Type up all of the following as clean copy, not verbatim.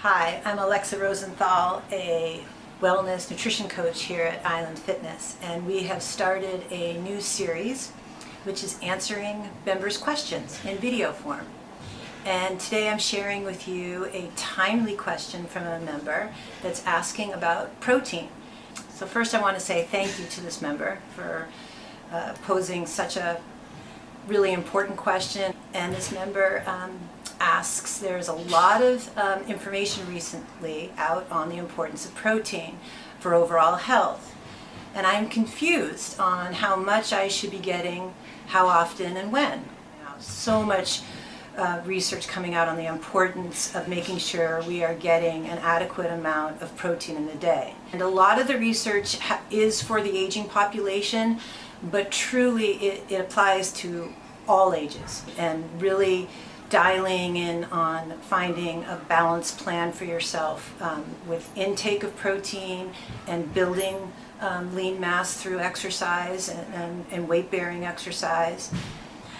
Hi, I'm Alexa Rosenthal, a wellness nutrition coach here at Island Fitness, and we have started a new series which is answering members' questions in video form. And today I'm sharing with you a timely question from a member that's asking about protein. So first I want to say thank you to this member for posing such a really important question. And this member asks, there's a lot of information recently out on the importance of protein for overall health. And I'm confused on how much I should be getting, how often, and when. So much research coming out on the importance of making sure we are getting an adequate amount of protein in the day. And a lot of the research is for the aging population, but truly it applies to all ages, and really dialing in on finding a balanced plan for yourself with intake of protein and building lean mass through exercise and weight-bearing exercise.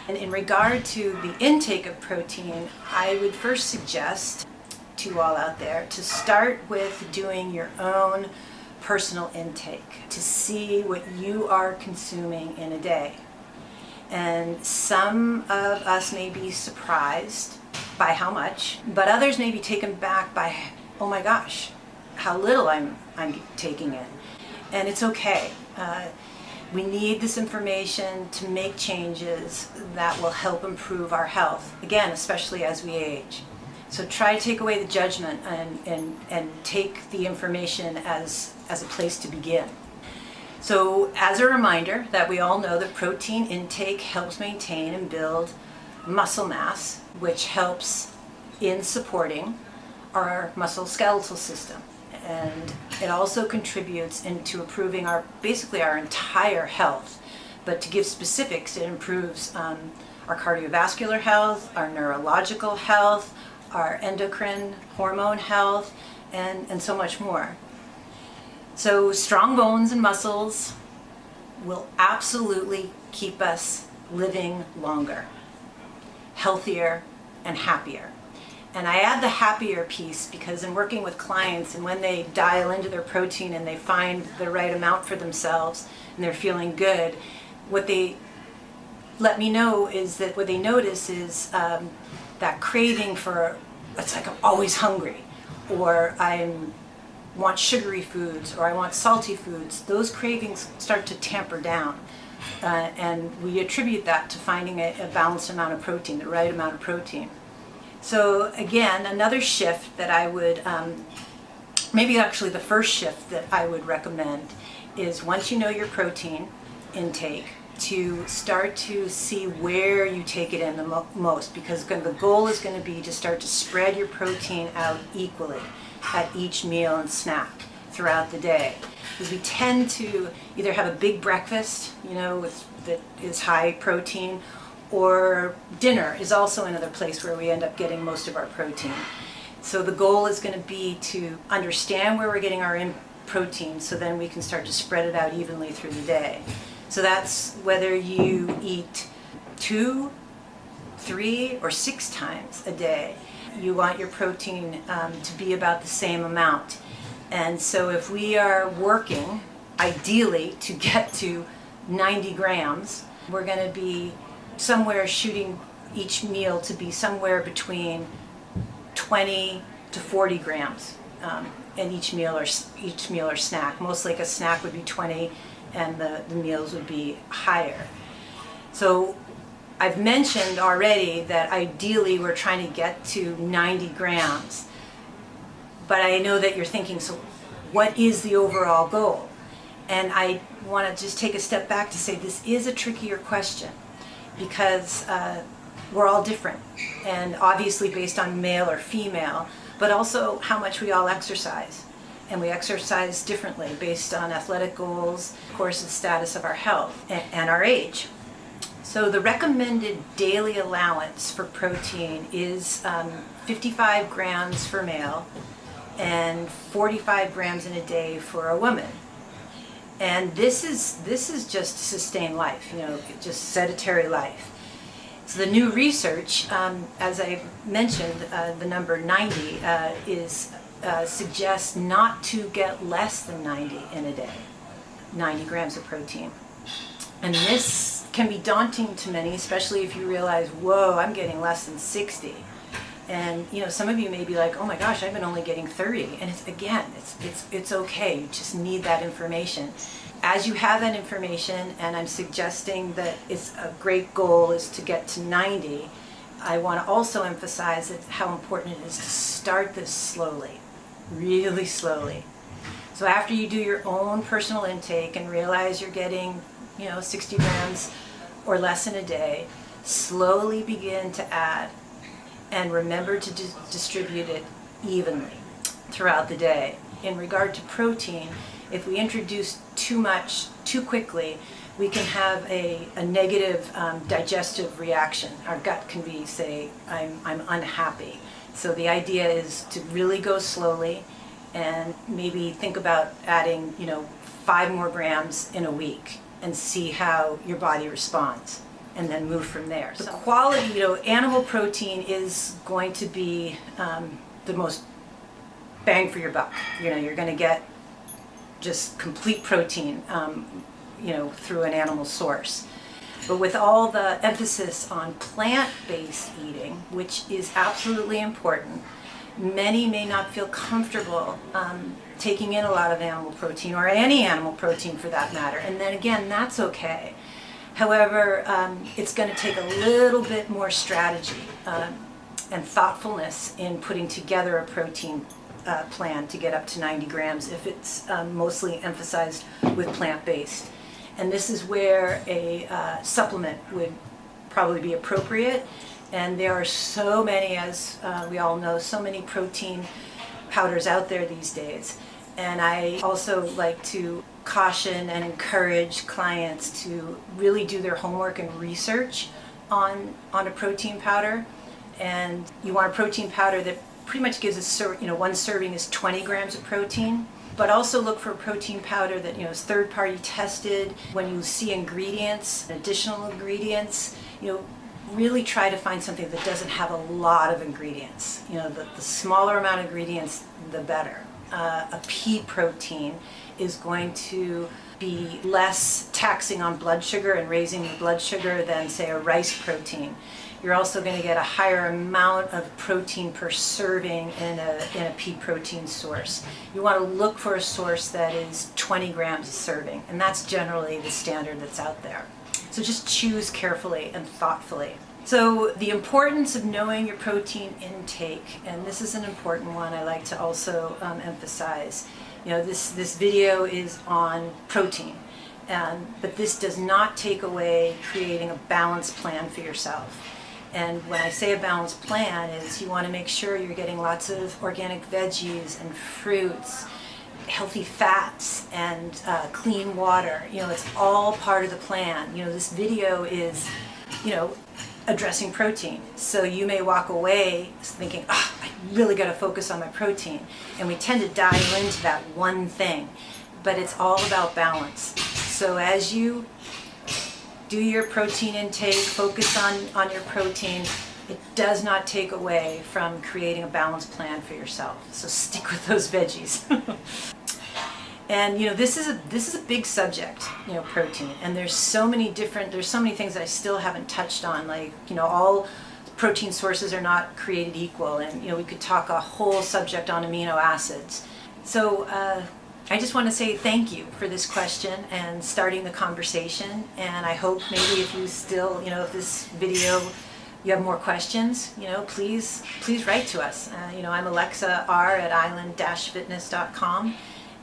And in regard to the intake of protein, I would first suggest to you all out there to start with doing your own personal intake to see what you are consuming in a day. And some of us may be surprised by how much, but others may be taken back by, oh my gosh, how little I'm taking in. And it's okay. We need this information to make changes that will help improve our health, again, especially as we age. So try to take away the judgment and take the information as a place to begin. So as a reminder that we all know that protein intake helps maintain and build muscle mass, which helps in supporting our musculoskeletal system. And it also contributes into improving basically our entire health. But to give specifics, it improves our cardiovascular health, our neurological health, our endocrine hormone health, and so much more. So strong bones and muscles will absolutely keep us living longer, healthier, and happier. And I add the happier piece because in working with clients, and when they dial into their protein and they find the right amount for themselves and they're feeling good, what they let me know is that what they notice is that craving for, it's like I'm always hungry, or I want sugary foods, or I want salty foods. Those cravings start to tamper down. And we attribute that to finding a balanced amount of protein, the right amount of protein. So again, another shift that I would, maybe actually the first shift that I would recommend is once you know your protein intake, to start to see where you take it in the most, because the goal is going to be to start to spread your protein out equally at each meal and snack throughout the day. Because we tend to either have a big breakfast, that is high protein, or dinner is also another place where we end up getting most of our protein. So the goal is going to be to understand where we're getting our protein, so then we can start to spread it out evenly through the day. So that's whether you eat 2, 3, or 6 times a day. You want your protein to be about the same amount. And so if we are working, ideally, to get to 90 grams, we're going to be somewhere shooting each meal to be somewhere between 20 to 40 grams in each meal or snack. Most like a snack would be 20, and the meals would be higher. So I've mentioned already that ideally we're trying to get to 90 grams. But I know that you're thinking, so what is the overall goal? And I want to just take a step back to say this is a trickier question, because we're all different, and obviously based on male or female, but also how much we all exercise. And we exercise differently based on athletic goals, of course, the status of our health, and our age. So the recommended daily allowance for protein is 55 grams for male and 45 grams in a day for a woman. And this is just to sustain life, just sedentary life. So the new research, as I mentioned, the number 90 suggests not to get less than 90 in a day, 90 grams of protein. And this can be daunting to many, especially if you realize, whoa, I'm getting less than 60. And some of you may be like, oh my gosh, I've been only getting 30. And it's okay. You just need that information. As you have that information, and I'm suggesting that it's a great goal is to get to 90, I want to also emphasize that how important it is to start this slowly, really slowly. So after you do your own personal intake and realize you're getting 60 grams or less in a day, slowly begin to add, and remember to distribute it evenly throughout the day. In regard to protein, if we introduce too much too quickly, we can have a negative digestive reaction. Our gut can be, say, I'm unhappy. So the idea is to really go slowly and maybe think about adding 5 more grams in a week and see how your body responds, and then move from there. The quality, animal protein is going to be the most bang for your buck. You're going to get just complete protein, through an animal source. But with all the emphasis on plant-based eating, which is absolutely important, many may not feel comfortable taking in a lot of animal protein, or any animal protein for that matter. And then again, that's okay. However, it's going to take a little bit more strategy and thoughtfulness in putting together a protein plan to get up to 90 grams if it's mostly emphasized with plant-based. And this is where a supplement would probably be appropriate. And there are so many, as we all know, so many protein powders out there these days. And I also like to caution and encourage clients to really do their homework and research on a protein powder. And you want a protein powder that pretty much gives one serving is 20 grams of protein. But also look for a protein powder that is third-party tested. When you see ingredients, additional ingredients, really try to find something that doesn't have a lot of ingredients. The smaller amount of ingredients, the better. A pea protein is going to be less taxing on blood sugar and raising the blood sugar than, say, a rice protein. You're also going to get a higher amount of protein per serving in a pea protein source. You want to look for a source that is 20 grams a serving, and that's generally the standard that's out there. So just choose carefully and thoughtfully. So the importance of knowing your protein intake, and this is an important one I like to also emphasize. This video is on protein, but this does not take away creating a balanced plan for yourself. And when I say a balanced plan is you want to make sure you're getting lots of organic veggies and fruits, healthy fats, and clean water. It's all part of the plan. This video is, addressing protein. So you may walk away thinking, I really got to focus on my protein. And we tend to dive into that one thing, but it's all about balance. So as you do your protein intake, focus on your protein, it does not take away from creating a balanced plan for yourself. So stick with those veggies. And this is a big subject, protein, and there's so many things I still haven't touched on, like all protein sources are not created equal, and we could talk a whole subject on amino acids. So I just want to say thank you for this question and starting the conversation, and I hope maybe if you still, if this video you have more questions, please write to us. I'm Alexa R at island-fitness.com.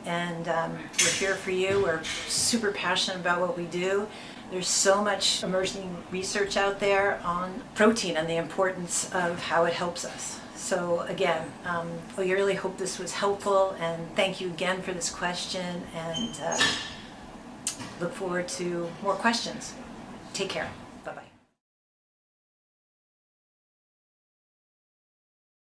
And we're here for you. We're super passionate about what we do. There's so much emerging research out there on protein and the importance of how it helps us. So again, we really hope this was helpful, and thank you again for this question, and look forward to more questions. Take care.